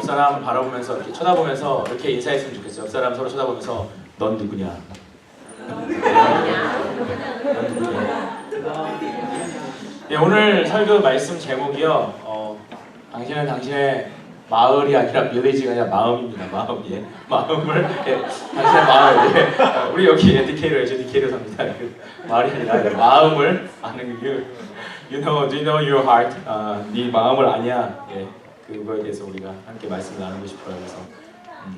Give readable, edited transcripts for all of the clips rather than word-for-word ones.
사람 바라보면서 이렇게 쳐다보면서 이렇게 인사했으면 좋겠어요. 옆 사람 서로 쳐다보면서 넌 누구냐? 넌 누구냐? 네, 오늘 설교 말씀 제목이요. 당신은 당신의 마을이 아니라 빌리지가 아니라 마음입니다. 마음, 예. 마음을, 예. 당신의 마음, 예. 우리 여기 DK로 해줘, DK로 삽니다. 마을이 아니라 마음을 아는 you know, do you know your heart? 네 마음을 아냐? 예. 그거에 대해서 우리가 함께 말씀을 나누고 싶어요. 그래서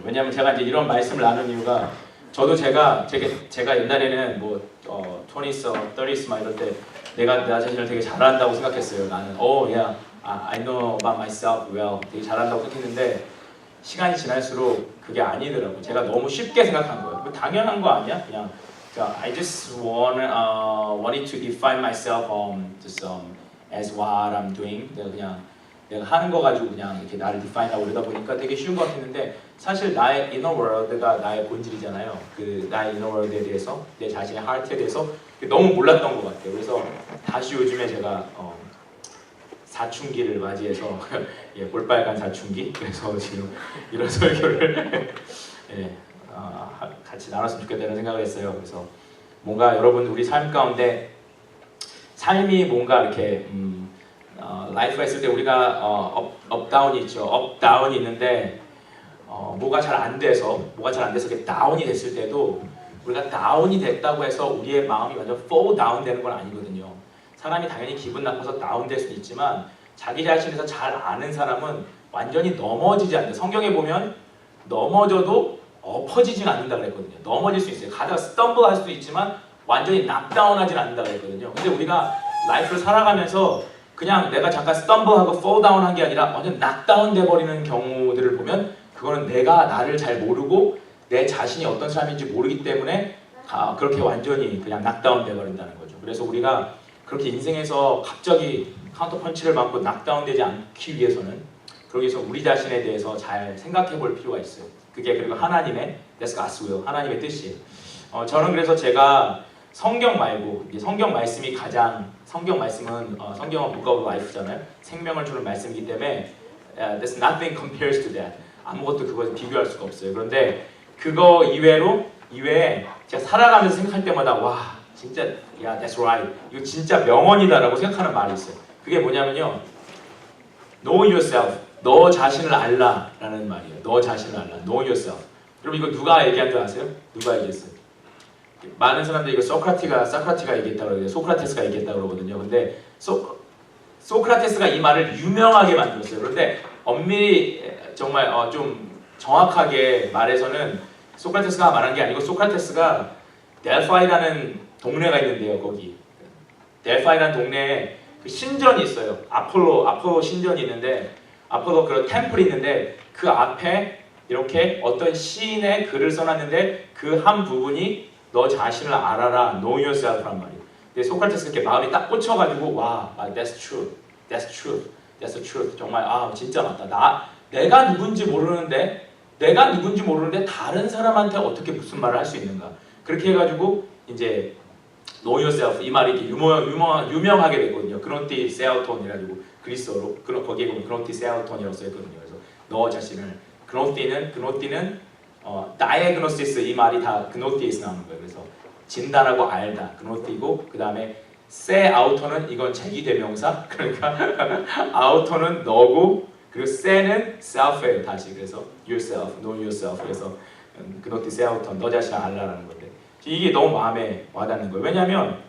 왜냐하면 제가 이제 이런 말씀을 나눈 이유가 저도 제가 옛날에는 뭐 20s, 30s 막 이럴 때 내가 나 자신을 되게 잘한다고 생각했어요. 나는 yeah, I know about myself well. 되게 잘한다고 생각했는데 시간이 지날수록 그게 아니더라고요. 제가 너무 쉽게 생각한 거예요. 당연한 거 아니야? 그냥 I just wanted to define myself just as what I'm doing. 내가 하는 거 가지고 그냥 이렇게 나를 디파인하고 그러다 보니까 되게 쉬운 것 같았는데 사실 나의 inner world가 나의 본질이잖아요. 그 나의 inner world에 대해서 내 자신의 heart에 대해서 너무 몰랐던 것 같아요. 그래서 다시 요즘에 제가 사춘기를 맞이해서 예, 볼빨간 사춘기. 그래서 지금 이런 설교를 예, 같이 나눴으면 좋겠다는 생각을 했어요. 그래서 뭔가 여러분 우리 삶 가운데 삶이 뭔가 이렇게 라이프가 있을 때 우리가 업다운이 있죠. 업다운이 있는데 뭐가 잘 안 돼서 이렇게 다운이 됐을 때도 우리가 다운이 됐다고 해서 우리의 마음이 완전 fall down 되는 건 아니거든요. 사람이 당연히 기분 나빠서 다운될 수도 있지만 자기 자신에서 잘 아는 사람은 완전히 넘어지지 않는다. 성경에 보면 넘어져도 엎어지진 않는다 그랬거든요. 넘어질 수 있어요. 가다가 stumble 할 수도 있지만 완전히 knockdown 하진 않는다 그랬거든요. 근데 우리가 라이프를 살아가면서 그냥 내가 잠깐 stumble-하고 fall-down 한 게 아니라 완전 knock-down 돼버리는 경우들을 보면 그거는 내가 나를 잘 모르고 내 자신이 어떤 사람인지 모르기 때문에 그렇게 완전히 그냥 knock-down 돼버린다는 거죠. 그래서 우리가 그렇게 인생에서 갑자기 카운터펀치를 맞고 knock-down 되지 않기 위해서는 그러기 위해서 우리 자신에 대해서 잘 생각해 볼 필요가 있어요. 그게 그리고 하나님의 That's God's will, 하나님의 뜻이에요. 저는 그래서 제가 성경 말고 성경 말씀이 성경 말씀은 성경은 Book of Life잖아요. 생명을 주는 말씀이기 때문에 there's nothing compares to that. 아무것도 그것에 비교할 수가 없어요. 그런데 그거 이외에 제가 살아가면서 생각할 때마다 와 진짜 that's right. 이거 진짜 명언이다라고 생각하는 말이 있어요. 그게 뭐냐면요. Know yourself. 너 자신을 알라라는 말이에요. 너 자신을 알라. Know yourself. 여러분 이거 누가 얘기한 줄 아세요? 누가 얘기했어요? 많은 사람들이 이거 소크라티가 얘기했다고 그러거든요. 소크라테스가 얘기했다고 그러거든요. 근데 소크라테스가 이 말을 유명하게 만들었어요. 그런데 엄밀히 정말 좀 정확하게 말해서는 소크라테스가 말한 게 아니고 소크라테스가 델파이라는 동네가 있는데요. 거기 델파이라는 동네에 그 신전이 있어요. 아폴로 신전이 있는데 아폴로 그런 템플이 있는데 그 앞에 이렇게 어떤 시인의 글을 써놨는데 그 한 부분이 너 자신을 알아라, know yourself란 말이에요. 근데 소크라테스가 이렇게 마음이 딱 꽂혀가지고 와, that's true, that's truth, that's the truth. 정말 진짜 맞다. 내가 누군지 모르는데 다른 사람한테 어떻게 무슨 말을 할 수 있는가? 그렇게 해가지고 이제 know yourself 이 말이 이렇게 유명하게 됐거든요. 그노티 세우톤이라고 그리스어로 거기에 보면 그노티 세우톤이라고 써있거든요. 그래서 너 자신을 그노티는 다이애그노시스 이 말이 다 그노티에서 나오는 거예요. 그래서 진단하고 알다 그노티고 그 다음에 세 아우터는 이건 제기대명사 그러니까 아우터는 너고 그리고 세는 self예요 다시. 그래서 yourself, know yourself. 그래서 그노티 세 아우터 너 자신을 알라라는 건데 이게 너무 마음에 와닿는 거예요. 왜냐하면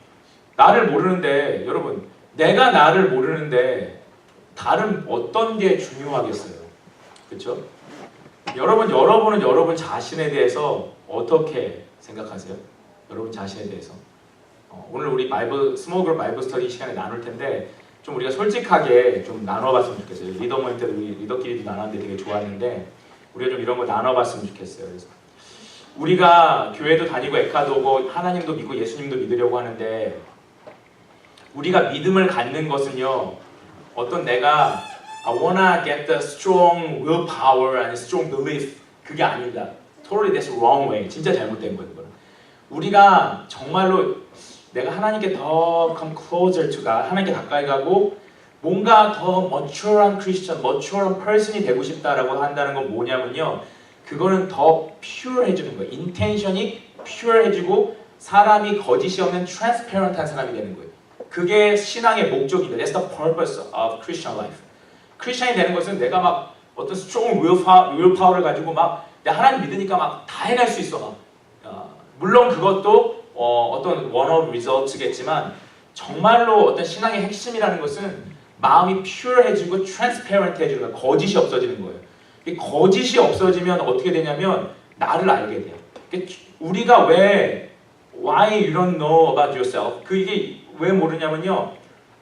나를 모르는데 여러분 내가 나를 모르는데 다른 어떤 게 중요하겠어요. 그렇죠? 여러분은 여러분 자신에 대해서 어떻게 생각하세요? 여러분 자신에 대해서 오늘 우리 스몰그룹 바이블 스터디 시간에 나눌 텐데 좀 우리가 솔직하게 좀 나눠봤으면 좋겠어요. 리더 모임 때도 우리 리더끼리도 나눴는데 되게 좋았는데 우리가 좀 이런 거 나눠봤으면 좋겠어요. 그래서 우리가 교회도 다니고 에카도 오고 하나님도 믿고 예수님도 믿으려고 하는데 우리가 믿음을 갖는 것은요 어떤 내가 I wanna get the strong willpower and strong belief 그게 아니다. Totally that's wrong way. 진짜 잘못된 거예요. 그거는. 우리가 정말로 내가 하나님께 더 come closer to God 하나님께 가까이 가고 뭔가 더 mature한 크리스천, mature한 person이 되고 싶다라고 한다는 건 뭐냐면요. 그거는 더 pure해지는 거예요. 인텐션이 pure해지고 사람이 거짓이 없는 transparent한 사람이 되는 거예요. 그게 신앙의 목적입니다. That's the purpose of Christian life. 크리스천이 되는 것은 내가 막 어떤 strong willpower를 가지고 막 내가 하나님 믿으니까 막 다 해낼 수 있어. 물론 그것도 어떤 one of results겠지만 정말로 어떤 신앙의 핵심이라는 것은 마음이 pure해지고 transparent해지는 거예요. 거짓이 없어지는 거예요. 이 거짓이 없어지면 어떻게 되냐면 나를 알게 돼요. 우리가 왜 why you don't know about yourself? 이게 왜 모르냐면요.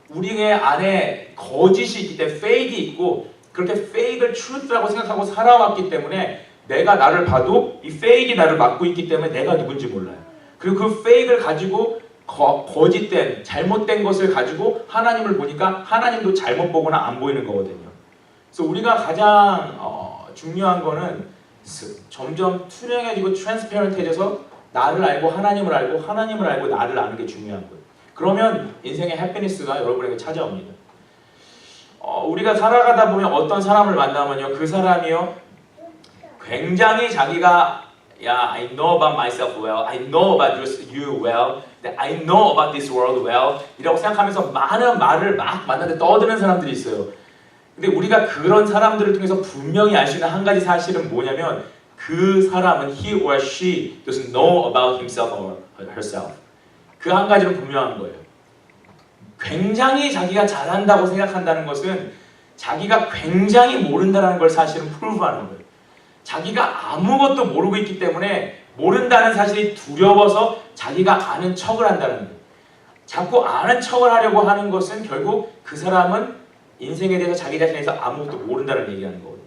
우리의 안에 거짓이 있기 때문에 fake이 있고 그렇게 fake을 truth라고 생각하고 살아왔기 때문에 내가 나를 봐도 이 fake이 나를 막고 있기 때문에 내가 누군지 몰라요. 그리고 그 fake을 가지고 거짓된 잘못된 것을 가지고 하나님을 보니까 하나님도 잘못 보거나 안 보이는 거거든요. 그래서 우리가 가장 중요한 거는 점점 투명해지고 트랜스페런트해져서 나를 알고 하나님을 알고 하나님을 알고 나를 아는 게 중요한 거예요. 그러면 인생의 해피니스가 여러분에게 찾아옵니다. 우리가 살아가다 보면 어떤 사람을 만나면요, 그 사람이요 굉장히 자기가 I know about myself well, I know about you well, I know about this world well 이라고 생각하면서 많은 말을 막 만나는데 떠드는 사람들이 있어요. 근데 우리가 그런 사람들을 통해서 분명히 알 수 있는 한 가지 사실은 뭐냐면 그 사람은 he or she doesn't know about himself or herself. 그 한 가지는 분명한 거예요. 굉장히 자기가 잘한다고 생각한다는 것은 자기가 굉장히 모른다는 걸 사실은 프루브하는 거예요. 자기가 아무것도 모르고 있기 때문에 모른다는 사실이 두려워서 자기가 아는 척을 한다는 거예요. 자꾸 아는 척을 하려고 하는 것은 결국 그 사람은 인생에 대해서 자기 자신에 대해서 아무것도 모른다는 얘기하는 거거든요.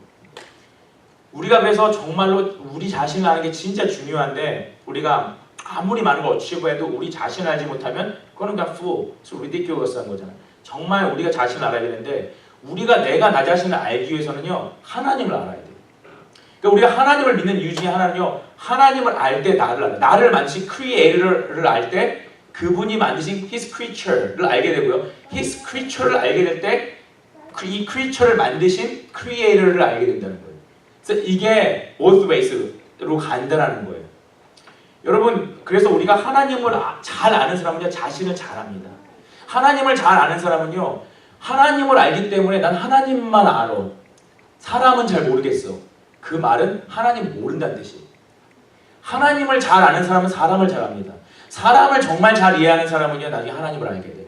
우리가 그래서 정말로 우리 자신을 아는 게 진짜 중요한데 우리가 아무리 많은 걸 어치브해도 우리 자신을 알지 못하면 그거는 그냥 fool, ridiculous한 거잖아요. 정말 우리가 자신을 알아야 되는데 우리가 내가 나 자신을 알기 위해서는요 하나님을 알아야 돼요. 그러니까 우리가 하나님을 믿는 이유 중에 하나는요 하나님을 알 때 나를 알아요. 나를 만드신 Creator를 알 때 그분이 만드신 His Creature를 알게 되고요. His Creature를 알게 될 때 이 creature를 만드신 Creator를 알게 된다는 거예요. 그래서 이게 both ways로 간다는 거예요. 여러분, 그래서 우리가 하나님을 잘 아는 사람은요 자신을 잘 압니다. 하나님을 잘 아는 사람은요 하나님을 알기 때문에 난 하나님만 알아. 사람은 잘 모르겠어. 그 말은 하나님 모른다는 뜻이에요. 하나님을 잘 아는 사람은 사람을 잘 압니다. 사람을 정말 잘 이해하는 사람은요 나중에 하나님을 알게 돼요.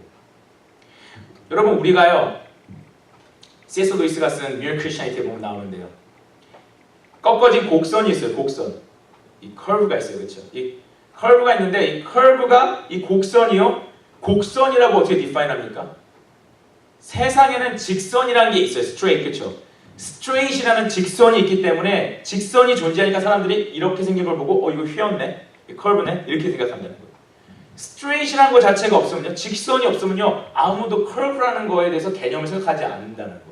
여러분, 우리가요 C.S. 루이스가 쓴 Mere Christianity에 보면 나오는데요. 꺾어진 곡선이 있어요. 곡선. 이 커브가 있어요. 그렇죠? 이 커브가 있는데 이 커브가 이 곡선이요. 곡선이라고 어떻게 디파인 합니까? 세상에는 직선이라는 게 있어요. straight. 그렇죠? straight이라는 직선이 있기 때문에 직선이 존재하니까 사람들이 이렇게 생긴 걸 보고 이거 휘었네. 이 커브네. 이렇게 생각한다는 거예요. straight이라는 것 자체가 없으면요. 직선이 없으면요. 아무도 커브라는 거에 대해서 개념을 생각하지 않는다는 거예요.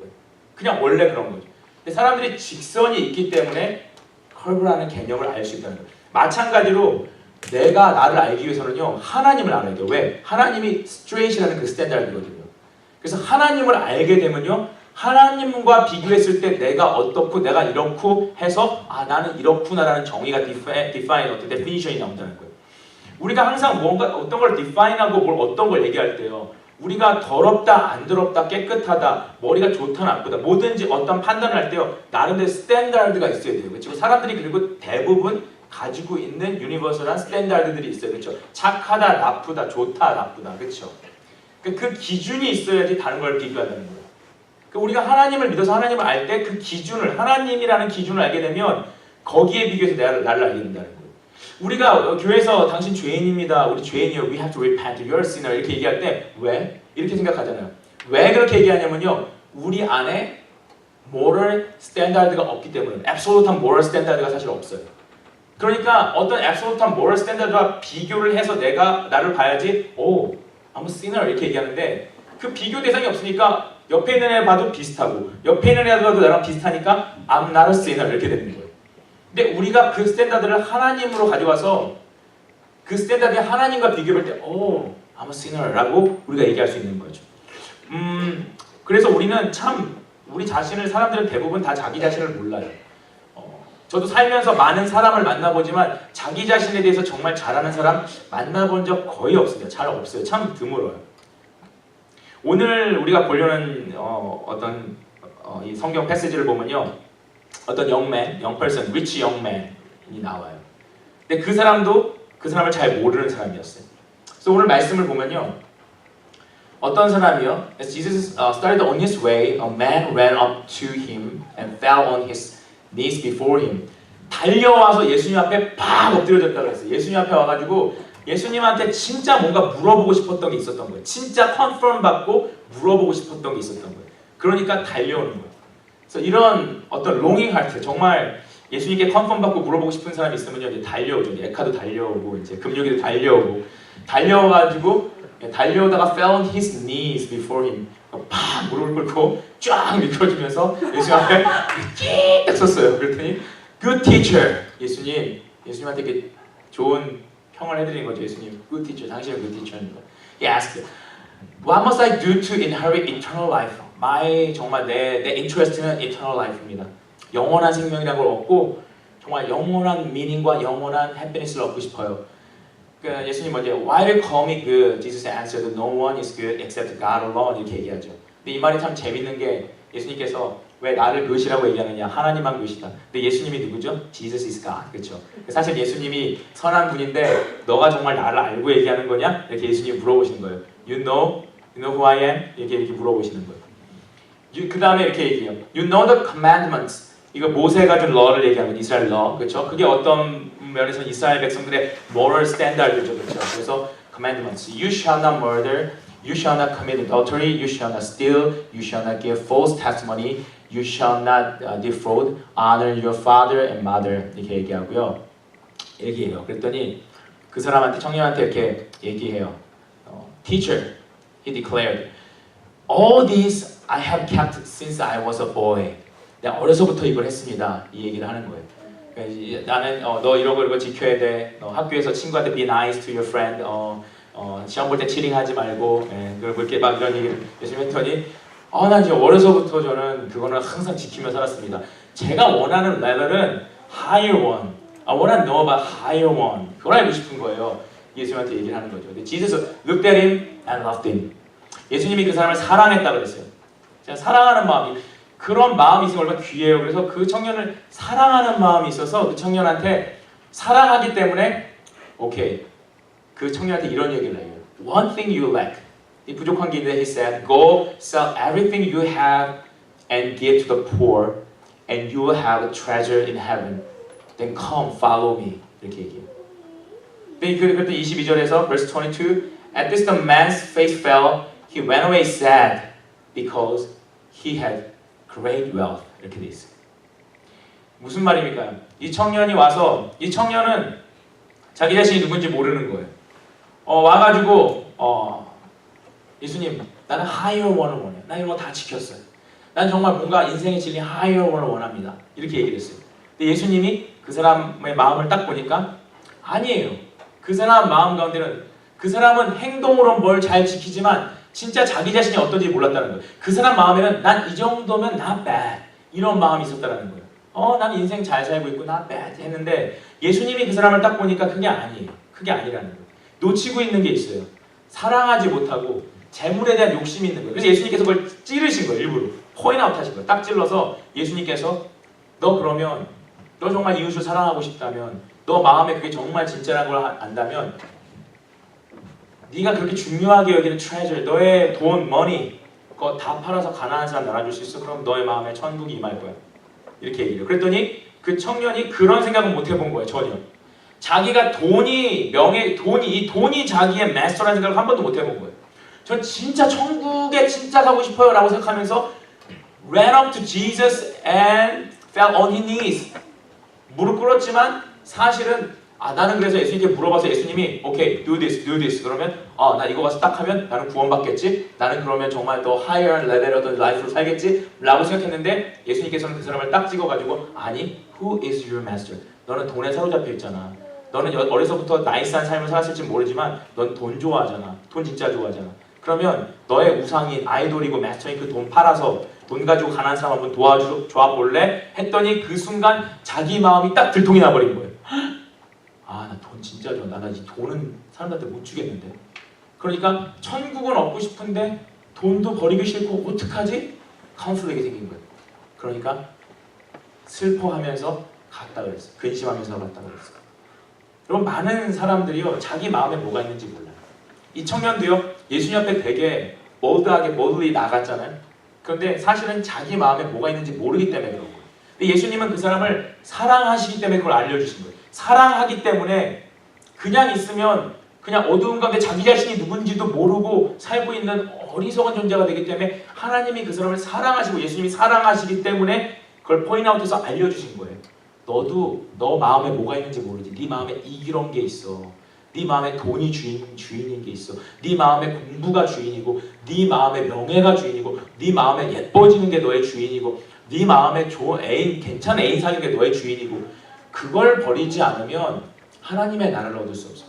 그냥 원래 그런 거죠. 근데 사람들이 직선이 있기 때문에 커브라는 개념을 알 수 있다는 거예요. 마찬가지로 내가 나를 알기 위해서는요. 하나님을 알아야 돼요. 왜? 하나님이 straight이라는 그 스탠다드거든요. 그래서 하나님을 알게 되면요. 하나님과 비교했을 때 내가 어떻고 내가 이렇고 해서 나는 이렇구나라는 정의가 define 어떤 definition이 나온다는 거예요. 우리가 항상 뭔가 어떤 걸 define하고 어떤 걸 얘기할 때요. 우리가 더럽다, 안 더럽다, 깨끗하다, 머리가 좋다, 나쁘다 뭐든지 어떤 판단을 할 때요. 나름대로 스탠다드가 있어야 돼요. 그렇죠? 사람들이 그리고 대부분 가지고 있는 유니버설한 스탠다드들이 있어요. 그렇죠? 착하다, 나쁘다, 좋다, 나쁘다. 그렇죠? 그 기준이 있어야지 다른 걸 비교한다는 거예요. 우리가 하나님을 믿어서 하나님을 알 때 그 기준을 하나님이라는 기준을 알게 되면 거기에 비교해서 나를 알게 된다는 거예요. 우리가 교회에서 당신 죄인입니다. 우리 죄인이요. We have to repent. You're a sinner. 이렇게 얘기할 때 왜? 이렇게 생각하잖아요. 왜 그렇게 얘기하냐면요. 우리 안에 moral standard가 없기 때문에 absolute한 moral standard가 사실 없어요. 그러니까 어떤 absolute한 moral standard와 비교를 해서 나를 봐야지 I'm a sinner 이렇게 얘기하는데 그 비교 대상이 없으니까 옆에 있는 애 봐도 비슷하고 옆에 있는 애 봐도 나랑 비슷하니까 I'm not a sinner 이렇게 되는 거예요. 근데 우리가 그 스탠다드를 하나님으로 가져와서 그 스탠다드에 하나님과 비교할 때 I'm a sinner라고 우리가 얘기할 수 있는 거죠. 그래서 우리는 참 우리 자신을 사람들은 대부분 다 자기 자신을 몰라요. 저도 살면서 많은 사람을 만나보지만 자기 자신에 대해서 정말 잘하는 사람 만나본 적 거의 없습니다. 잘 없어요. 참 드물어요. 오늘 우리가 보려는 어떤 이 성경 패시지를 보면요, 어떤 young person, rich young man이 나와요. 근데 그 사람도 그 사람을 잘 모르는 사람이었어요. 그래서 오늘 말씀을 보면요, 어떤 사람이요? As Jesus started on his way, a man ran up to him and fell on his knees before him. 달려와서 예수님 앞에 팍 엎드려졌다고 했어요. 예수님 앞에 와가지고 예수님한테 진짜 뭔가 물어보고 싶었던 게 있었던 거예요. 진짜 컨펌 받고 물어보고 싶었던 게 있었던 거예요. 그러니까 달려오는 거예요. 그래서 이런 어떤 롱잉 하트, 정말 예수님께 컨펌 받고 물어보고 싶은 사람이 있으면요, 이제 달려오죠. 에카도 달려오고 이제 금요기도 달려오고 달려와가지고 달려오다가 fell on his knees before him. 팍 무릎을 꿇고 쫙 미끄러지면서 예수님 앞에 쭉 섰어요. 그랬더니 good teacher, 예수님한테 이렇게 좋은 평을 해드리는 거죠. 예수님, good teacher, 당신은 good teacher입니다. He asked, what must I do to inherit eternal life? 정말 내 interest는 eternal life입니다. 영원한 생명이라는 걸 얻고 정말 영원한 meaning과 영원한 happiness를 얻고 싶어요. 그러니까 예수님 먼저 Why do you call me good? Jesus answered, No one is good except God alone. 이렇게 얘기하죠. 근데 이 말이 참 재밌는 게 예수님께서 왜 나를 good이라고 얘기하느냐? 하나님만 good이다. 근데 예수님이 누구죠? Jesus is God. 그렇죠? 사실 예수님이 선한 분인데 너가 정말 나를 알고 얘기하는 거냐? 이렇게 예수님이 물어보시는 거예요. You know who I am? 이렇게 물어보시는 거예요. 그 다음에 이렇게 얘기해요. You know the commandments. 이거 모세가 준 law를 얘기하는 거예요. 이스라엘 law. 그렇죠? 그게 어떤 면에서 이스라엘 백성들의 moral standard죠. 그렇죠? 그래서 commandments. You shall not murder. You shall not commit adultery. You shall not steal. You shall not give false testimony. You shall not defraud. Honor your father and mother. 이렇게 얘기하고요. 얘기해요. 그랬더니 그 사람한테 청년한테 이렇게 얘기해요. Teacher, he declared, all these I have kept since I was a boy. 내가 어려서부터 이걸 했습니다. 이 얘기를 하는 거예요. 그러니까 나는 너 이런 거 지켜야 돼. 너 학교에서 친구한테 be nice to your friend. 시험 볼 때 치링하지 말고. 그렇게 막 이런 얘기를 열심히 했더니 난 이제 어려서부터 저는 그거는 항상 지키며 살았습니다. 제가 원하는 레벨은 higher one. I want to know about higher one. 그걸 알고 싶은 거예요. 예수님한테 얘기를 하는 거죠. 근데 Jesus looked at him and loved him. 예수님이 그 사람을 사랑했다고 그랬어요. 제가 사랑하는 마음이 그런 마음이 있으면 얼마나 귀해요. 그래서 그 청년을 사랑하는 마음이 있어서 그 청년한테 사랑하기 때문에 오케이. 그 청년한테 이런 얘기를 해요. One thing you lack. 이 부족한 게 있는데 he said, Go sell everything you have and give to the poor and you will have a treasure in heaven. Then come follow me. 이렇게 얘기해요. 그때 22절에서 verse 22 At this the man's face fell. He went away sad because he had great wealth. 이렇게 돼 있어요. 무슨 말입니까? 이 청년이 와서 이 청년은 자기 자신이 누군지 모르는 거예요. 와가지고 예수님, 나는 higher one을 원해요. 나 이런 거 다 지켰어요. 난 정말 뭔가 인생의 진리 higher one을 원합니다. 이렇게 얘기를 했어요. 근데 예수님이 그 사람의 마음을 딱 보니까 아니에요. 그 사람 마음 가운데는 그 사람은 행동으로 뭘 잘 지키지만 진짜 자기 자신이 어떤지 몰랐다는 거예요. 그 사람 마음에는 난 이 정도면 not bad 이런 마음이 있었다는 거예요. 나는 인생 잘 살고 있고 not bad 했는데 예수님이 그 사람을 딱 보니까 그게 아니에요. 그게 아니라는 거예요. 놓치고 있는 게 있어요. 사랑하지 못하고 재물에 대한 욕심이 있는 거예요. 그래서 예수님께서 그걸 찌르신 거예요. 일부러 포인트 아웃 하신 거예요. 딱 찔러서 예수님께서 너 그러면 너 정말 이웃을 사랑하고 싶다면 너 마음에 그게 정말 진짜라는 걸 안다면 네가 그렇게 중요하게 여기는 treasure, 너의 돈, money 그거 다 팔아서 가난한 사람 나눠줄 수 있어? 그럼 너의 마음에 천국이 임할 거야. 이렇게 얘기해요. 그랬더니 그 청년이 그런 생각은 못 해본 거예요. 전혀. 자기가 돈이 이 돈이 자기의 마스터라는 생각을 한 번도 못 해본 거예요. 전 진짜 천국에 진짜 가고 싶어요 라고 생각하면서 ran up to Jesus and fell on his knees. 무릎 꿇었지만 사실은 나는 그래서 예수님께 물어봐서 예수님이 오케이, do this 그러면 나 이거 가서 딱 하면 나는 구원받겠지? 나는 그러면 정말 더 higher level의 어떤 라이프를 살겠지? 라고 생각했는데 예수님께서는 그 사람을 딱 찍어가지고 아니, who is your master? 너는 돈에 사로잡혀 있잖아. 너는 어려서부터 나이스한 삶을 살았을지 모르지만 넌 돈 좋아하잖아. 돈 진짜 좋아하잖아. 그러면 너의 우상인 아이돌이고 마스터인 그 돈 팔아서 돈 가지고 가난한 사람 한번 도와줘 볼래? 했더니 그 순간 자기 마음이 딱 들통이 나버린 거예요. 아, 나 돈 진짜 좋아. 나 이 돈은 사람들한테 못 주겠는데. 그러니까 천국은 얻고 싶은데 돈도 버리기 싫고 어떡하지? 카운슬링이 생긴 거예요. 그러니까 슬퍼하면서 갔다 그랬어요. 근심하면서 갔다 그랬어요. 여러분, 많은 사람들이요, 자기 마음에 뭐가 있는지 몰라요. 이 청년도요, 예수님 앞에 되게 멀리 나갔잖아요. 그런데 사실은 자기 마음에 뭐가 있는지 모르기 때문에 그런 거예요. 근데 예수님은 그 사람을 사랑하시기 때문에 그걸 알려주신 거예요. 사랑하기 때문에 그냥 있으면 그냥 어두운 가운데 자기 자신이 누군지도 모르고 살고 있는 어리석은 존재가 되기 때문에 하나님이 그 사람을 사랑하시고 예수님이 사랑하시기 때문에 그걸 포인트아웃해서 알려주신 거예요. 너도 너 마음에 뭐가 있는지 모르지. 네 마음에 이런 게 있어. 네 마음에 돈이 주인인 게 있어. 네 마음에 공부가 주인이고, 네 마음에 명예가 주인이고, 네 마음에 예뻐지는 게 너의 주인이고, 네 마음에 좋은 애인, 괜찮은 애인 사귀는 게 너의 주인이고, 그걸 버리지 않으면 하나님의 나라를 얻을 수 없어.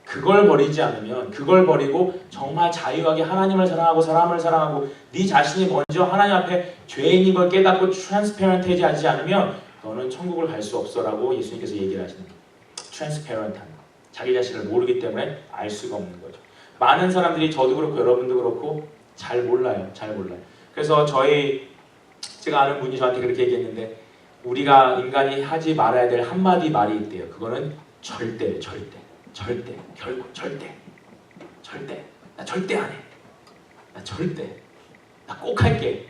그걸 버리지 않으면, 그걸 버리고 정말 자유하게 하나님을 사랑하고 사람을 사랑하고 네 자신이 먼저 하나님 앞에 죄인인 걸 깨닫고 트랜스페런트하지 하지 않으면 너는 천국을 갈 수 없어라고 예수님께서 얘기를 하시는 거예요. 트랜스페런트한 거. 자기 자신을 모르기 때문에 알 수가 없는 거죠. 많은 사람들이, 저도 그렇고 여러분도 그렇고 잘 몰라요. 잘 몰라요. 그래서 제가 아는 분이 저한테 그렇게 얘기했는데, 우리가 인간이 하지 말아야 될 한마디 말이 있대요. 그거는 절대예요. 절대. 결국 절대. 나 절대 안 해. 나 꼭 할게.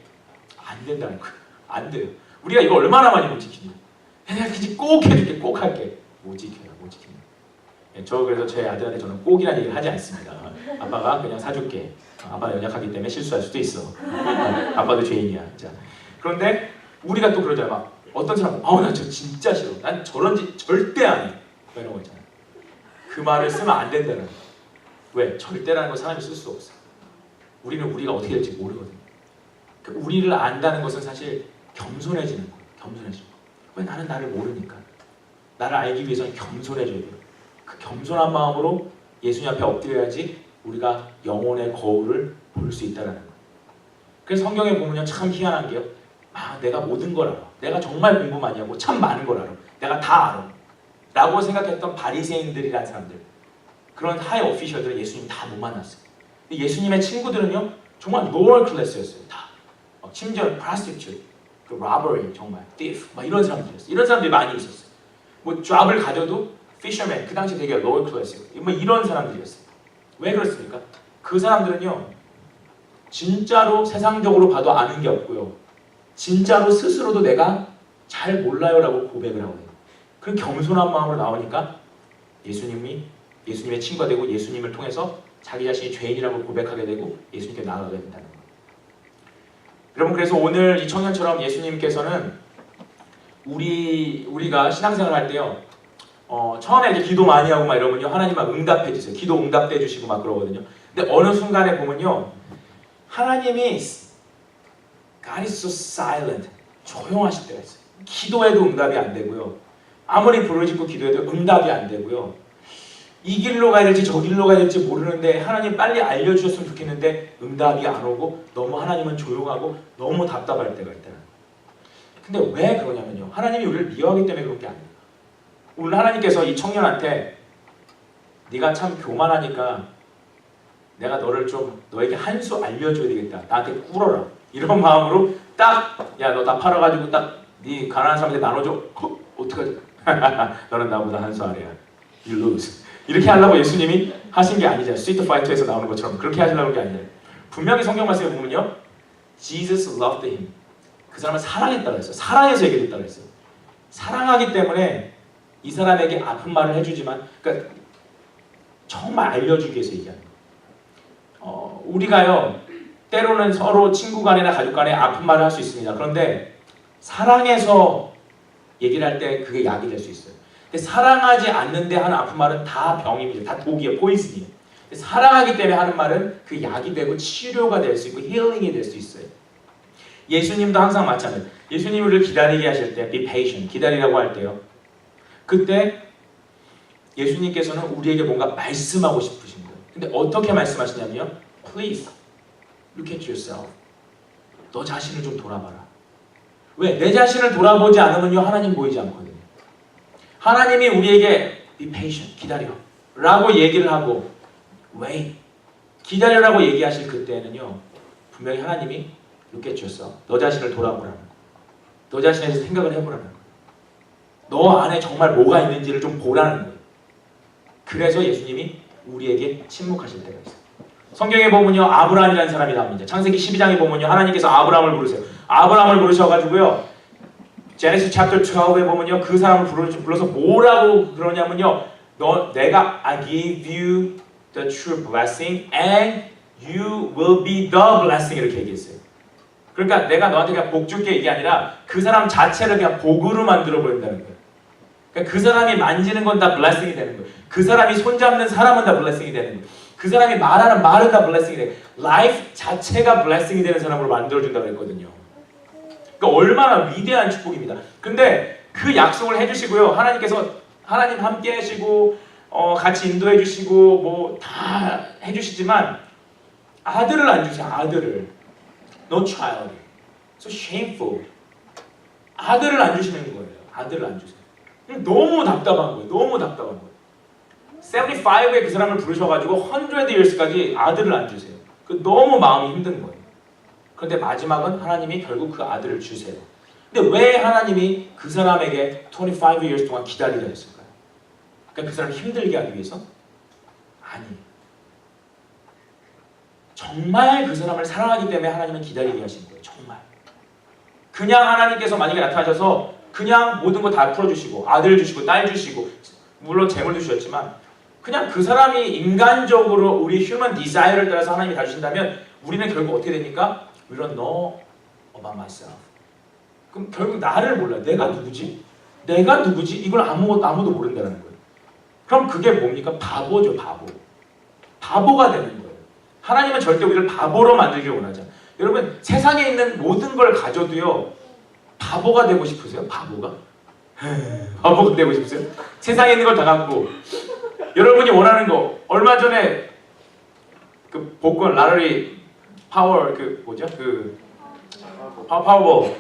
안 된다는 거예요. 안 돼요. 우리가 이거 얼마나 많이 못 지키냐. 내가 그지 꼭 해줄게. 꼭 할게. 못 지켜요. 그래서 제 아들한테 저는 꼭이라는 얘기를 하지 않습니다. 아빠가 그냥 사줄게. 아빠가 연약하기 때문에 실수할 수도 있어. 아빠도 죄인이야. 자, 그런데 우리가 또 그러잖아요. 막 어떤 사람은 나 저 진짜 싫어. 난 저런 짓 절대 안 해. 이런 거 있잖아요. 그 말을 쓰면 안 된다는 거예요. 왜? 절대라는 걸 사람이 쓸 수 없어. 우리는 우리가 어떻게 될지 모르거든요. 우리를 안다는 것은 사실 겸손해지는 거예요. 왜? 나는 나를 모르니까. 나를 알기 위해서는 겸손해져야 돼요. 그 겸손한 마음으로 예수님 앞에 엎드려야지 우리가 영혼의 거울을 볼 수 있다는 거예요. 그래서 성경에 보면 참 희한한 게요. 내가 모든 걸 알아. 내가 정말 공부 많이 하고 참 많은 걸 알아. 내가 다 알아. 라고 생각했던 바리새인들이라는 사람들, 그런 하이 오피셜들은 예수님 다 못 만났어요. 예수님의 친구들은요, 정말 lower class였어요. 다. 심지어 prostitute, robbery, 정말 thief, 이런 사람들이었어요. 이런 사람들이 많이 있었어요. 잡을 가져도 fisherman, 그 당시 되게 lower class였어요. 이런 사람들이었어요. 왜 그렇습니까? 그 사람들은요, 진짜로 세상적으로 봐도 아는 게 없고요, 진짜로 스스로도 내가 잘 몰라요라고 고백을 하거든요. 그런 겸손한 마음으로 나오니까 예수님의 친구가 되고 예수님을 통해서 자기 자신이 죄인이라고 고백하게 되고 예수님께 나아가게 된다는 거예요. 여러분, 그래서 오늘 이 청년처럼 예수님께서는 우리가 신앙생활 할 때요, 처음에 이제 기도 많이 하고 막 이러면요, 하나님 막 응답해 주세요. 기도 응답해 주시고 막 그러거든요. 근데 어느 순간에 보면요, 하나님이 God is so silent, 조용하실 때가 있어요. 기도해도 응답이 안 되고요, 아무리 부르짖고 기도해도 응답이 안 되고요, 이 길로 가야 될지 저 길로 가야 될지 모르는데 하나님 빨리 알려주셨으면 좋겠는데 응답이 안 오고 너무 하나님은 조용하고 너무 답답할 때가 있다. 근데 왜 그러냐면요, 하나님이 우리를 미워하기 때문에 그런 게 아니에요. 오늘 하나님께서 이 청년한테 네가 참 교만하니까 내가 너에게 한 수 알려줘야 되겠다. 나한테 꿇어라. 이런 마음으로 딱, 야, 너 다 팔아가지고 딱 네 가난한 사람한테 나눠줘. 어떡하지? 너는 나보다 한 수 아래야. You lose. 이렇게 하려고 예수님이 하신 게 아니잖아요. 스트리트 파이터에서 나오는 것처럼 그렇게 하시려고 한 게 아니에요. 분명히 성경 말씀에 보면요, Jesus loved him. 그 사람을 사랑했다고 했어요. 사랑해서 얘기했다고 했어요. 사랑하기 때문에 이 사람에게 아픈 말을 해주지만, 그러니까 정말 알려주기 위해서 얘기하는 거예요. 우리가요, 때로는 서로 친구 간이나 가족 간에 아픈 말을 할 수 있습니다. 그런데 사랑해서 얘기를 할 때 그게 약이 될 수 있어요. 근데 사랑하지 않는데 하는 아픈 말은 다 병입니다. 다 독이에요. 포이즌이에요. 사랑하기 때문에 하는 말은 그 약이 되고 치료가 될 수 있고 힐링이 될 수 있어요. 예수님도 항상 마찬가지예요. 예수님이 우리를 기다리게 하실 때 be patient, 기다리라고 할 때요, 그때 예수님께서는 우리에게 뭔가 말씀하고 싶으신 거예요. 근데 어떻게 말씀하시냐면요, Please look at yourself. 너 자신을 좀 돌아봐라. 왜? 내 자신을 돌아보지 않으면요 하나님 보이지 않거든요. 하나님이 우리에게 be patient, 기다려 라고 얘기를 하고 wait, 기다려라고 얘기하실 그때는요 분명히 하나님이 look at yourself, 너 자신을 돌아보라는 거, 너 자신에 대해서 생각을 해보라는 거, 너 안에 정말 뭐가 있는지를 좀 보라는 거예요. 그래서 예수님이 우리에게 침묵하실 때가 있어요. 성경에 보면요 아브라함이라는 사람이 나옵니다. 창세기 12장에 보면요 하나님께서 아브라함을 부르세요. 아브라함을 부르셔가지고요 제네시스 챕터 12에 보면요 그 사람을 불러서 뭐라고 그러냐면요 내가 I give you the true blessing and you will be the blessing 이렇게 얘기했어요. 그러니까 내가 너한테 그냥 복 줄게 이게 아니라 그 사람 자체를 그냥 복으로 만들어 버린다는 거예요. 그러니까 그 사람이 만지는 건 다 blessing이 되는 거예요. 그 사람이 손잡는 사람은 다 blessing이 되는 거예요. 그 사람이 말하는 말은 다 blessing이 돼요. life 자체가 blessing이 되는 사람으로 만들어준다고 했거든요. 그러니까 얼마나 위대한 축복입니다. 근데 그 약속을 해주시고요. 하나님 함께 하시고 같이 인도해 주시고 뭐 다 해주시지만 아들을 안 주세요. 아들을. No child. So shameful. 아들을 안 주시는 거예요. 아들을 안 주세요. 너무 답답한 거예요. 너무 답답한 거예요. 75에 그 사람을 부르셔가지고 100 years까지 아들을 안 주세요. 너무 마음이 힘든 거예요. 그런데 마지막은 하나님이 결국 그 아들을 주세요. 근데 왜 하나님이 그 사람에게 25 years 동안 기다리려 했을까요? 그러니까 그 사람을 힘들게 하기 위해서? 아니에요. 정말 그 사람을 사랑하기 때문에 하나님은 기다리게 하신 거예요. 정말. 그냥 하나님께서 만약에 나타나셔서 그냥 모든 거 다 풀어주시고 아들 주시고 딸 주시고 물론 재물도 주셨지만 그냥 그 사람이 인간적으로 우리 휴먼 디자이어를 따라서 하나님이 다 주신다면 우리는 결국 어떻게 됩니까? We don't know about myself. 그럼 결국 나를 몰라요. 내가 누구지? 내가 누구지? 이걸 아무도 모른다는 거예요. 그럼 그게 뭡니까? 바보죠. 바보. 바보가 되는 거예요. 하나님은 절대 우리를 바보로 만들길 원하죠. 여러분 세상에 있는 모든 걸 가져도요 바보가 되고 싶으세요? 바보가? 바보가 되고 싶으세요? 세상에 있는 걸 다 갖고 여러분이 원하는 거 얼마 전에 그 복권 라러리 파워 그 뭐죠? 그 파워볼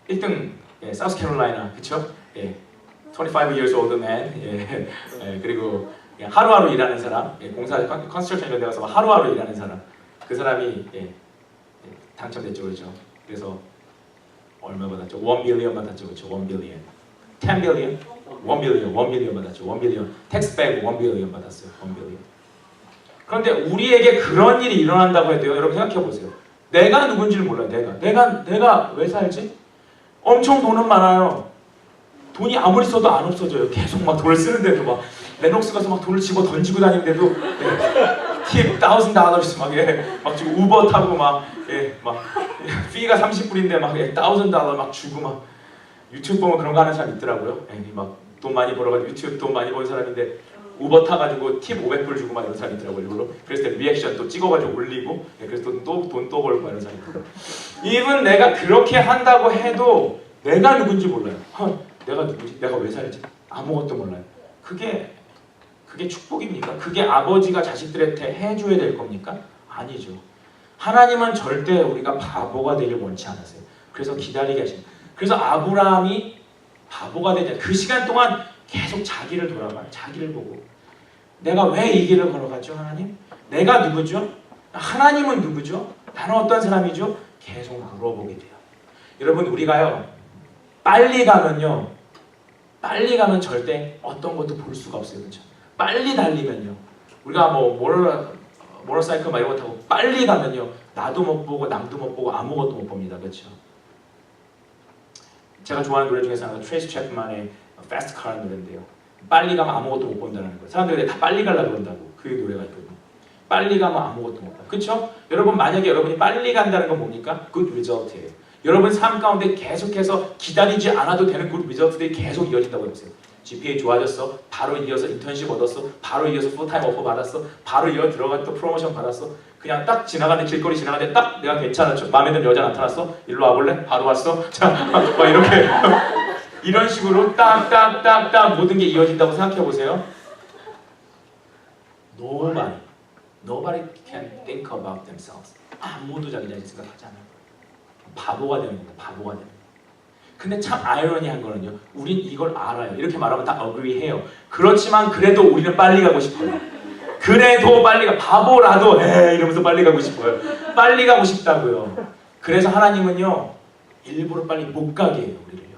1등 예, 사우스캐롤라이나 그쵸? 예, 25 years old man 예, 그리고 하루하루 일하는 사람 공사 컨스트럭션 이런 데 가서 하루하루 일하는 사람 그 사람이 당첨됐죠. 그렇죠? 그래서 얼마 받았죠? 1 billion 받았죠. 그렇죠? 1 billion 10 billion? 1 billion 받았죠. 1 billion 텍스 빼고 1 billion 받았어요. 1 billion. 그런데 우리에게 그런 일이 일어난다고 해도요. 여러분 생각해 보세요. 내가 누군지를 몰라요. 내가 왜 살지? 엄청 돈은 많아요. 돈이 아무리 써도 안 없어져요. 계속 막 돈을 쓰는데도 막 레녹스 가서 막 돈을 집어 던지고 다니는데도 팁 $1,000 막 지금 우버 타고 막 피가 30불인데 막 $1,000 막 주고 막 유튜브 보면 그런 거 하는 사람 있더라고요. 막 돈 많이 벌어가지고 유튜브 돈 많이 버는 사람인데 우버 타가지고 팁 500불 주고 막 이런 사람 있더라고요. 일부러. 그래서 리액션 또 찍어가지고 올리고 그래서 돈 또 벌고 이런 사람 있더라고요. 이분 내가 그렇게 한다고 해도 내가 누군지 몰라요. 내가 누구지? 내가 왜 살지? 아무것도 몰라요. 그게 축복입니까? 그게 아버지가 자식들한테 해줘야 될 겁니까? 아니죠. 하나님은 절대 우리가 바보가 되길 원치 않으세요. 그래서 기다리게 하십니다. 그래서 아브라함이 바보가 되냐 그 시간 동안 계속 자기를 돌아봐요. 자기를 보고 내가 왜 이 길을 걸어갔죠? 하나님? 내가 누구죠? 하나님은 누구죠? 나는 어떤 사람이죠? 계속 물어보게 돼요. 여러분 우리가요 빨리 가면 절대 어떤 것도 볼 수가 없어요. 그렇죠? 빨리 달리면요 우리가 뭐 모터사이클 막 이런 거 타고 빨리 가면요 나도 못 보고 남도 못 보고 아무것도 못 봅니다. 그렇죠? 제가 좋아하는 노래 중에서 하나가 트레이시 챕만의 Fast Car 노래인데요. 빨리 가면 아무것도 못 본다는 거예요. 사람들이 다 빨리 가려고 그런다고 그 노래가 있거든요. 빨리 가면 아무것도 못 봐. 그렇죠? 여러분 만약에 여러분이 빨리 간다는 건 뭡니까? Good result예요. 여러분 삶 가운데 계속해서 기다리지 않아도 되는 good result들이 계속 이어진다고 해보세요. GPA 좋아졌어. 바로 이어서 인턴십 얻었어. 바로 이어서 풀타임 오퍼 받았어. 바로 이어 들어가 또 프로모션 받았어. 그냥 딱 지나가는데 길거리 지나가는데 딱 내가 괜찮았죠. 마음에 드는 여자 나타났어. 일로 와볼래? 바로 왔어. 자, 막 이렇게 이런 식으로 딱딱딱딱 모든 게 이어진다고 생각해 보세요. 너무 Nobody can think about themselves. 아무도 자기 자신 생각하지 않아요. 바보가 되는 겁니다. 바보가 되는 거예요. 근데 참 아이러니한 거는요. 우린 이걸 알아요. 이렇게 말하면 다 agree 해요. 그렇지만 그래도 우리는 빨리 가고 싶어요. 그래도 빨리 가. 바보라도 이러면서 빨리 가고 싶어요. 빨리 가고 싶다고요. 그래서 하나님은요. 일부러 빨리 못 가게 해요. 우리를요.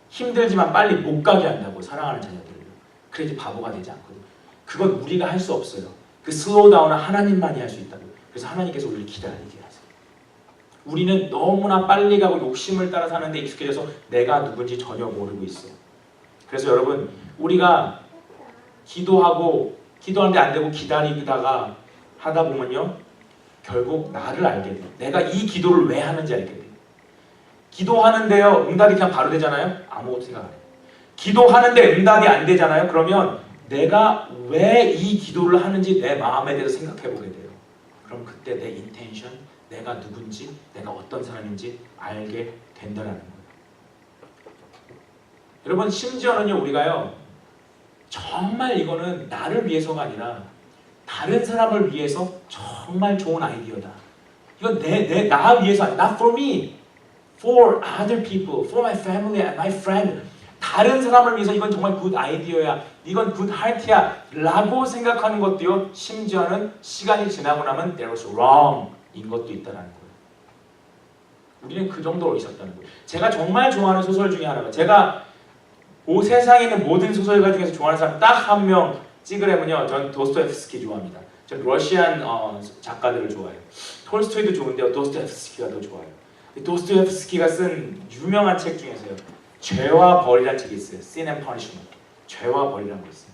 힘들지만 빨리 못 가게 한다고 사랑하는 자녀들을요. 그래야지 바보가 되지 않거든요. 그건 우리가 할 수 없어요. 그 슬로우다운은 하나님만이 할 수 있다고. 그래서 하나님께서 우리를 기다리게 하세요. 우리는 너무나 빨리 가고 욕심을 따라 사는데 익숙해져서 내가 누군지 전혀 모르고 있어요. 그래서 여러분 우리가 기도하는데 안 되고 기다리다가 하다 보면요. 결국 나를 알게 돼요. 내가 이 기도를 왜 하는지 알게 돼요. 기도하는데요. 응답이 그냥 바로 되잖아요. 아무것도 생각 안 해요. 기도하는데 응답이 안 되잖아요. 그러면 내가 왜 이 기도를 하는지 내 마음에 대해서 생각해 보게 돼요. 그럼 그때 내 인텐션, 내가 누군지, 내가 어떤 사람인지 알게 된다는 거예요. 여러분 심지어는요 우리가요 정말 이거는 나를 위해서가 아니라 다른 사람을 위해서 정말 좋은 아이디어다. 이건 나 위해서 아니라 not for me, for other people, for my family and my friend. 다른 사람을 위해서 이건 정말 굿 아이디어야, 이건 굿 하트야 라고 생각하는 것도요 심지어는 시간이 지나고 나면 there was wrong 인 것도 있다는 거예요. 우리는 그 정도로 있었다는 거예요. 제가 정말 좋아하는 소설 중에 하나가 제가 세상에 있는 모든 소설가 중에서 좋아하는 사람 딱 한 명 찍으려면요 전 도스토옙스키 좋아합니다. 전 러시안 작가들을 좋아해요. 톨스토이도 좋은데요 도스토옙스키가 더 좋아요. 도스토옙스키가 쓴 유명한 책 중에서요 죄와 벌이라는 책이 있어요. Sin and Punishment. 죄와 벌이라는 거 있어요.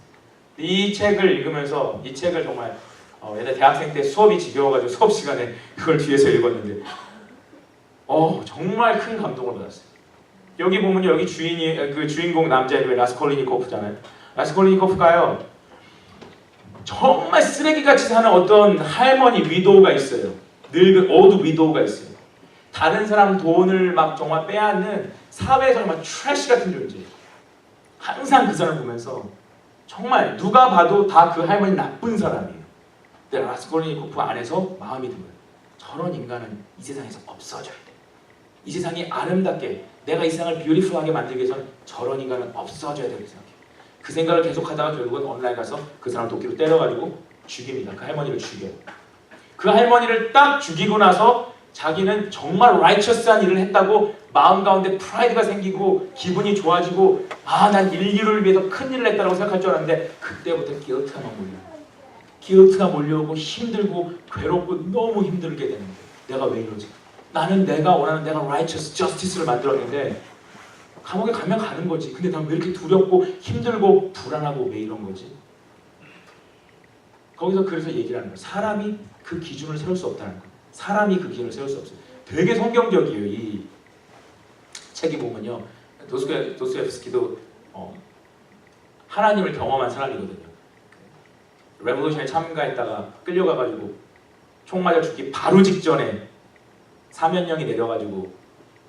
이 책을 읽으면서 이 책을 정말 옛날 대학생 때 수업이 지겨워가지고 수업 시간에 그걸 뒤에서 읽었는데 정말 큰 감동을 받았어요. 여기 보면요 여기 그 주인공 남자 이름이 라스콜리니코프잖아요. 라스콜리니코프가요 정말 쓰레기같이 사는 어떤 할머니 위도우가 있어요. 늙은 오드 위도우가 있어요. 다른 사람 돈을 막 정말 빼앗는 사회에서 정말 트래시 같은 존재예요. 항상 그 사람을 보면서 정말 누가 봐도 다 그 할머니 나쁜 사람이에요. 근데 라스콜리니코프 안에서 마음이 들어요. 저런 인간은 이 세상에서 없어져야 돼. 이 세상이 아름답게 내가 이 세상을 뷰티풀하게 만들기 위해서는 저런 인간은 없어져야 되고 생각해요. 그 생각을 계속하다가 결국은 온라인 가서 그 사람을 도끼로 때려가지고 죽입니다. 그 할머니를 죽여요. 그 할머니를 딱 죽이고 나서 자기는 정말 righteous한 일을 했다고 마음 가운데 프라이드가 생기고 기분이 좋아지고 난 인류를 위해서 큰 일을 했다고 생각할 줄 알았는데 그때부터 guilt가 몰려요. guilt가 몰려오고 힘들고 괴롭고 너무 힘들게 되는 거예요. 내가 왜 이러지? 나는 내가 원하는 내가 righteous justice를 만들었는데 감옥에 가면 가는 거지. 근데 난 왜 이렇게 두렵고 힘들고 불안하고 왜 이런 거지? 거기서 그래서 얘기를 하는 거예요. 사람이 그 기준을 세울 수 없다는 거예요. 사람이 그 기준을 세울 수 없어요. 되게 성경적이에요. 이 책이 보면요. 도스토옙스키도 하나님을 경험한 사람이거든요. 레볼루션에 참가했다가 끌려가가지고 총 맞아 죽기 바로 직전에 사면령이 내려가지고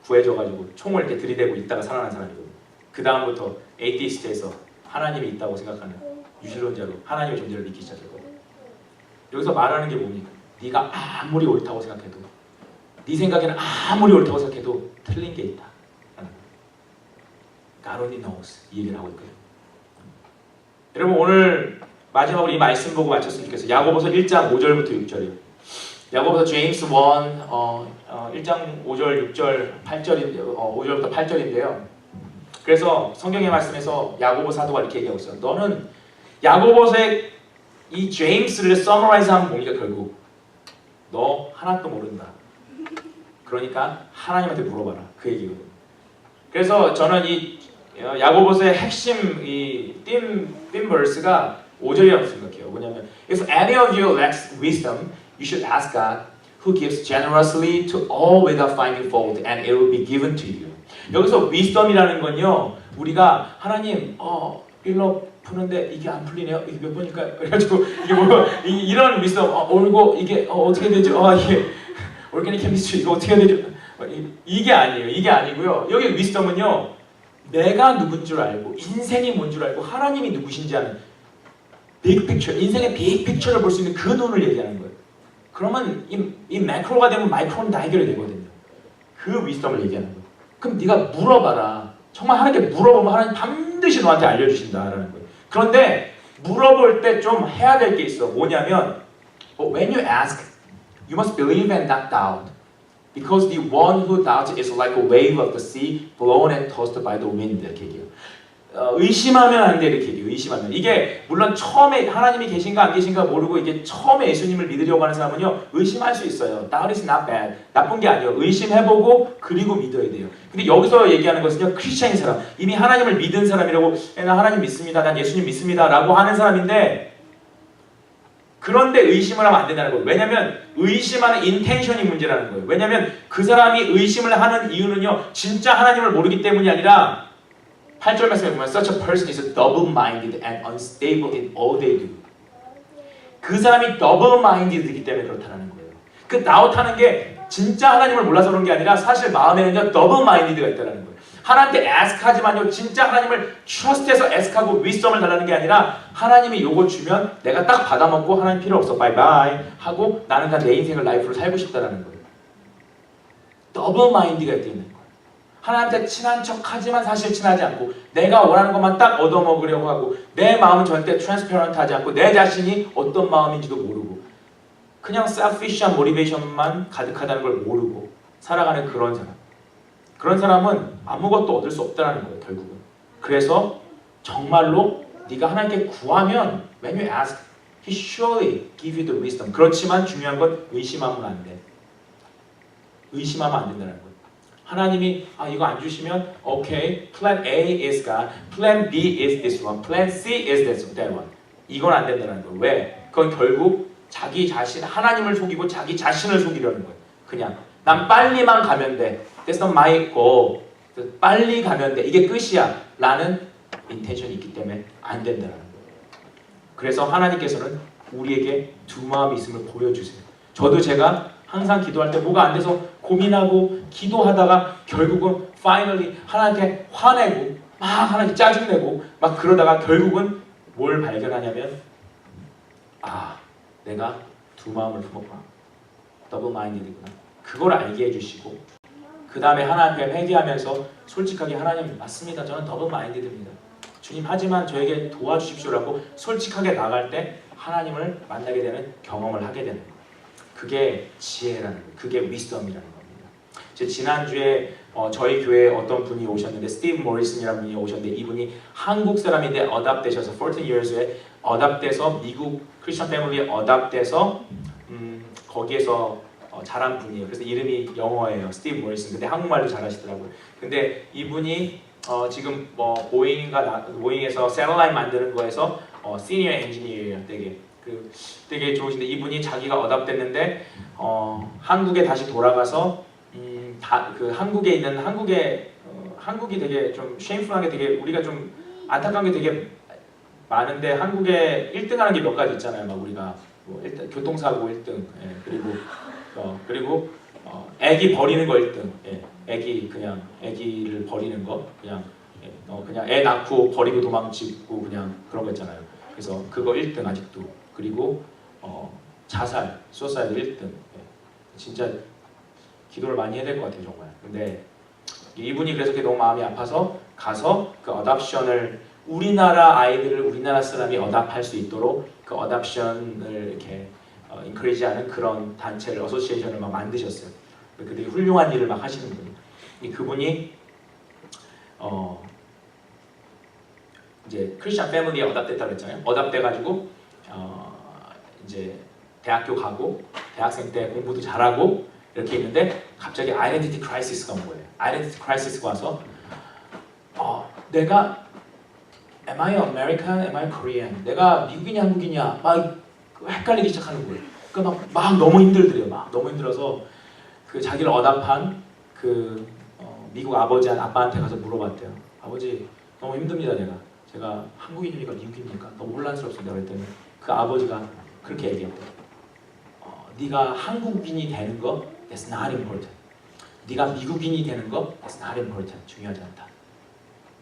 구해져가지고 총을 이렇게 들이대고 있다가 살아난 사람이거든요. 그 다음부터 에이티스트에서 하나님이 있다고 생각하는 유실론자로 하나님의 존재를 믿기 시작했거든요. 여기서 말하는 게 뭡니까? 네가 아무리 옳다고 생각해도 네 생각에는 아무리 옳다고 생각해도 틀린 게 있다. God only knows 이 얘기를 하고 있거든요. 여러분 오늘 마지막으로 이 말씀 보고 마쳤으면 좋겠어요. 야고보서 1장 5절부터 6절이에요. 야고보서 제임스 1 1장 5절, 6절, 8절인데요. 5절부터 8절인데요. 그래서 성경의 말씀에서 야고보 사도가 이렇게 얘기하고 있어요. 너는 야고보서의 이 제임스를 서머라이즈하면 뭡니까? 결국 너 하나도 모른다. 그러니까 하나님한테 물어봐라. 그 얘기거든요. 그래서 저는 이 야고보서의 핵심 이 theme verse가 5절이라고 생각해요. 뭐냐면 If any of you lacks wisdom, you should ask God, who gives generously to all without finding fault, and it will be given to you. 여기서 wisdom이라는 건요, 우리가 하나님, 일로 푸는데 이게 안 풀리네요. 이게 몇 번일까요? 그래가지고 이게 뭐 이런 wisdom, 올고 이게 어떻게 되죠? 이게 organic chemistry 이거 어떻게 되죠? 이게 아니에요. 이게 아니고요. 여기 wisdom은요, 내가 누군 줄 알고 인생이 뭔 줄 알고 하나님이 누구신지 아는 빅 픽처, 인생의 빅 픽처를 볼 수 있는 그 눈을 얘기하는 거예요. 그러면 이 매크로가 되면 마이크로는 다 해결이 되거든요. 그 위스덤을 얘기하는 거예요. 그럼 네가 물어봐라. 정말 하나님께 물어보면 하나님 반드시 너한테 알려주신다라는 거예요. 그런데 물어볼 때 좀 해야 될 게 있어. 뭐냐면 when you ask, you must believe and not doubt. Because the one who doubts is like a wave of the sea blown and tossed by the wind. 이렇게 얘기해요. 의심하면 안 돼 이렇게 얘기해요. 의심하면. 이게 물론 처음에 하나님이 계신가 안 계신가 모르고 이게 처음에 예수님을 믿으려고 하는 사람은요 의심할 수 있어요. Doubt is not bad. 나쁜 게 아니에요. 의심해보고 그리고 믿어야 돼요. 근데 여기서 얘기하는 것은요 크리스천인 사람, 이미 하나님을 믿은 사람이라고 나 하나님 믿습니다. 난 예수님 믿습니다. 라고 하는 사람인데 그런데 의심을 하면 안 된다는 거예요. 왜냐하면 의심하는 인텐션이 문제라는 거예요. 왜냐하면 그 사람이 의심을 하는 이유는요 진짜 하나님을 모르기 때문이 아니라 8절 말씀에 보면 such a person is double-minded and unstable in all they do. 그 사람이 double-minded이기 때문에 그렇다는 거예요. 그 다웃하는 게 진짜 하나님을 몰라서 그런 게 아니라 사실 마음에는요 double-minded가 있다는 거예요. 하나님께 ask 하지만요 진짜 하나님을 trust해서 ask하고 wisdom을 달라는 게 아니라 하나님이 요거 주면 내가 딱 받아먹고 하나님 필요 없어 바이바이 하고 나는 그냥 내 인생을 라이프를 살고 싶다는 거예요. double-minded가 있다는 거예요. 하나님한테 친한 척 하지만 사실 친하지 않고 내가 원하는 것만 딱 얻어먹으려고 하고 내 마음은 절대 트랜스페런트 하지 않고 내 자신이 어떤 마음인지도 모르고 그냥 selfish한 모티베이션만 가득하다는 걸 모르고 살아가는 그런 사람. 그런 사람은 아무것도 얻을 수 없다는 거예요 결국은. 그래서 정말로 네가 하나님께 구하면 when you ask, He surely give you the wisdom. 그렇지만 중요한 건 의심하면 안 돼. 의심하면 안 된다는 거예요. 하나님이 이거 안 주시면 okay, plan A is God, plan B is this one, plan C is that one. 이건 안 된다는 거예요. 왜? 그건 결국 자기 자신, 하나님을 속이고 자기 자신을 속이려는 거예요. 그냥 난 빨리만 가면 돼. That's not my goal. 빨리 가면 돼. 이게 끝이야. 라는 인텐션이 있기 때문에 안 된다는 거예요. 그래서 하나님께서는 우리에게 두 마음이 있음을 보여주세요. 저도 제가 항상 기도할 때 뭐가 안 돼서 고민하고 기도하다가 결국은 finally 하나님께 화내고 막 하나님께 짜증내고 막 그러다가 결국은 뭘 발견하냐면 내가 두 마음을 품었구나. 더블 마인디드구나. 그걸 알게 해주시고 그 다음에 하나님께 회개하면서 솔직하게 하나님 맞습니다. 저는 더블 마인디드입니다. 주님 하지만 저에게 도와주십시오라고 솔직하게 나갈 때 하나님을 만나게 되는 경험을 하게 되는 거예요. 그게 지혜라는 거예요. 그게 위스덤이라는 겁니다. 지난주에 저희 교회에 어떤 분이 오셨는데 스티브 모리슨이라는 분이 오셨는데 이분이 한국 사람인데 어답되셔서 14 years에 어답돼서 미국 크리스천 패밀리에 어답돼서 거기에서 자란 분이에요. 그래서 이름이 영어예요. 스티브 모리슨. 근데 한국말도 잘하시더라고요. 근데 이분이 지금 보잉에서 셀러라인 만드는 거에서 시니어 엔지니어예요. 되게 좋으신데 이분이 자기가 어답됐는데 한국에 다시 돌아가서 그 한국에 있는 한국이 되게 좀 쉐임풀하게 되게 우리가 좀 안타까운 게 되게 많은데 한국에 1등하는 게 몇 가지 있잖아요. 막 우리가 일단 교통사고 1등, 그리고 애기 버리는 거 1등, 애기를 버리는 거 그냥 애 낳고 버리고 도망치고 그냥 그런 거 있잖아요. 그래서 그거 1등 아직도. 그리고 자살, 수사이드 1등. 진짜 기도를 많이 해야 될 것 같아요 정말. 근데 이분이 그래서 너무 마음이 아파서 가서 그 어답션을 우리나라 아이들을 우리나라 사람이 어답할 수 있도록 그 어답션을 이렇게 인크리지하는 그런 단체를 어소시에이션을 막 만드셨어요. 되게 훌륭한 일을 막 하시는 분이. 그분이 이제 크리스천 패밀리에 어답됐다고 했잖아요. 어답돼가지고 이제 대학교 가고 대학생 때 공부도 잘하고 이렇게 있는데 갑자기 아이덴티티 크라이시스가 온 거예요. 아이덴티티 크라이시스가 와서 내가 Am I American? Am I Korean? 내가 미국이냐 한국이냐 막 헷갈리기 시작하는 거예요. 그러니까 막 너무 힘들더래요. 막 너무 힘들어서 그 자기를 어답한 그 미국 아빠한테 가서 물어봤대요. 아버지 너무 힘듭니다. 제가 한국인입니까 미국인입니까? 너무 혼란스럽습니다. 그랬더니 그 아버지가 그렇게 얘기했대요. 네가 한국인이 되는 거 That's not important. 네가 미국인이 되는 거 That's not important. 중요하지 않다.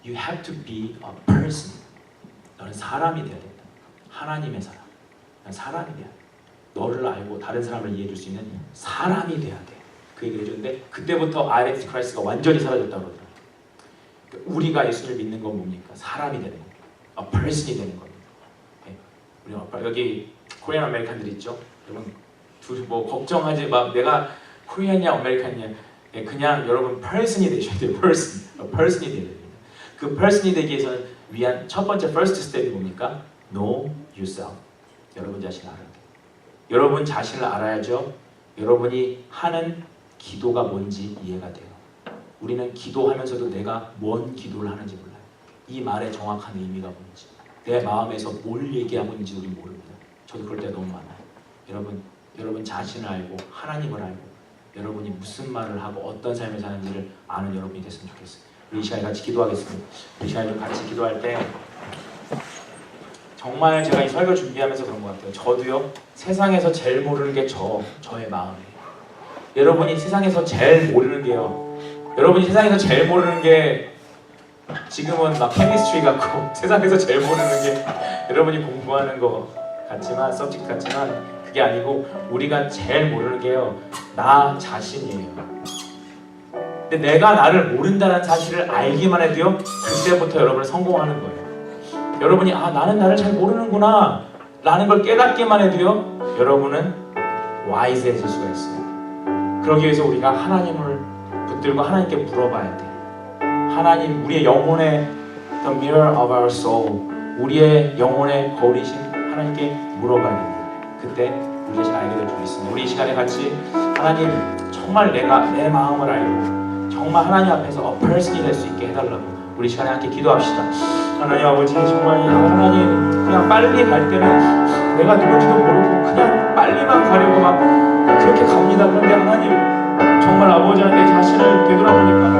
You have to be a person. 너는 사람이 돼야 된다. 하나님의 사람. 난 사람이 돼야 돼. 너를 알고 다른 사람을 이해해 줄 수 있는 사람이 돼야 돼. 그 얘기를 해줬는데 그때부터 아이덴티티 크라이시스가 완전히 사라졌다고 그러더라고요. 우리가 예수를 믿는 건 뭡니까? 사람이 되는 거예요. A person이 되는 겁니다. 우리 여기 코리안 아메리칸들 있죠? 여러분 뭐 걱정하지 마. 내가 코리안이냐 아메리칸이냐. 그냥 여러분 person이 되셔야 돼요. person이 되야 됩니다. 그 person이 되기 위해서는 위한 첫 번째 first step이 뭡니까? Know yourself. 여러분 자신을 알아야 돼요. 여러분 자신을 알아야죠. 여러분이 하는 기도가 뭔지 이해가 돼요. 우리는 기도하면서도 내가 뭔 기도를 하는지 몰라요. 이 말의 정확한 의미가 뭔지, 내 마음에서 뭘 얘기하고 있는지 우리 모릅니다. 저도 그럴 때가 너무 많아요. 여러분 자신을 알고 하나님을 알고 여러분이 무슨 말을 하고 어떤 삶을 사는지를 아는 여러분이 됐으면 좋겠어요. 우리 이 시간에 같이 기도하겠습니다. 이 시간에 같이 기도할 때 정말 제가 이 설교 준비하면서 그런 것 같아요. 저도요, 세상에서 제일 모르는 게 저의 마음이에요. 여러분이 세상에서 제일 모르는 게요. 여러분이 세상에서 제일 모르는 게 지금은 막 케미스트리 같고 세상에서 제일 모르는 게 여러분이 공부하는 거 같지만 서브젝트 같지만 그게 아니고 우리가 제일 모르는 게요. 나 자신이에요. 근데 내가 나를 모른다는 사실을 알기만 해도요. 그때부터 여러분은 성공하는 거예요. 여러분이 나는 나를 잘 모르는구나 라는 걸 깨닫기만 해도요. 여러분은 와이즈해질 수가 있어요. 그러기 위해서 우리가 하나님을 붙들고 하나님께 물어봐야 돼. 하나님, 우리의 영혼의 the mirror of our soul, 우리의 영혼의 거울이신 하나님께 물어봐야 됩니다. 그때 우리 자신 알게 될 줄 있습니다. 우리 이 시간에 같이 하나님, 정말 내가 내 마음을 알고 정말 하나님 앞에서 a person이 될 수 있게 해달라고 우리 시간에 함께 기도합시다. 하나님 아버지, 정말 하나님 그냥 빨리 갈 때는 내가 누군지도 모르고 그냥 빨리만 가려고 막 그렇게 갑니다. 그런데 하나님 정말 아버지 내 자신을 되돌아보니까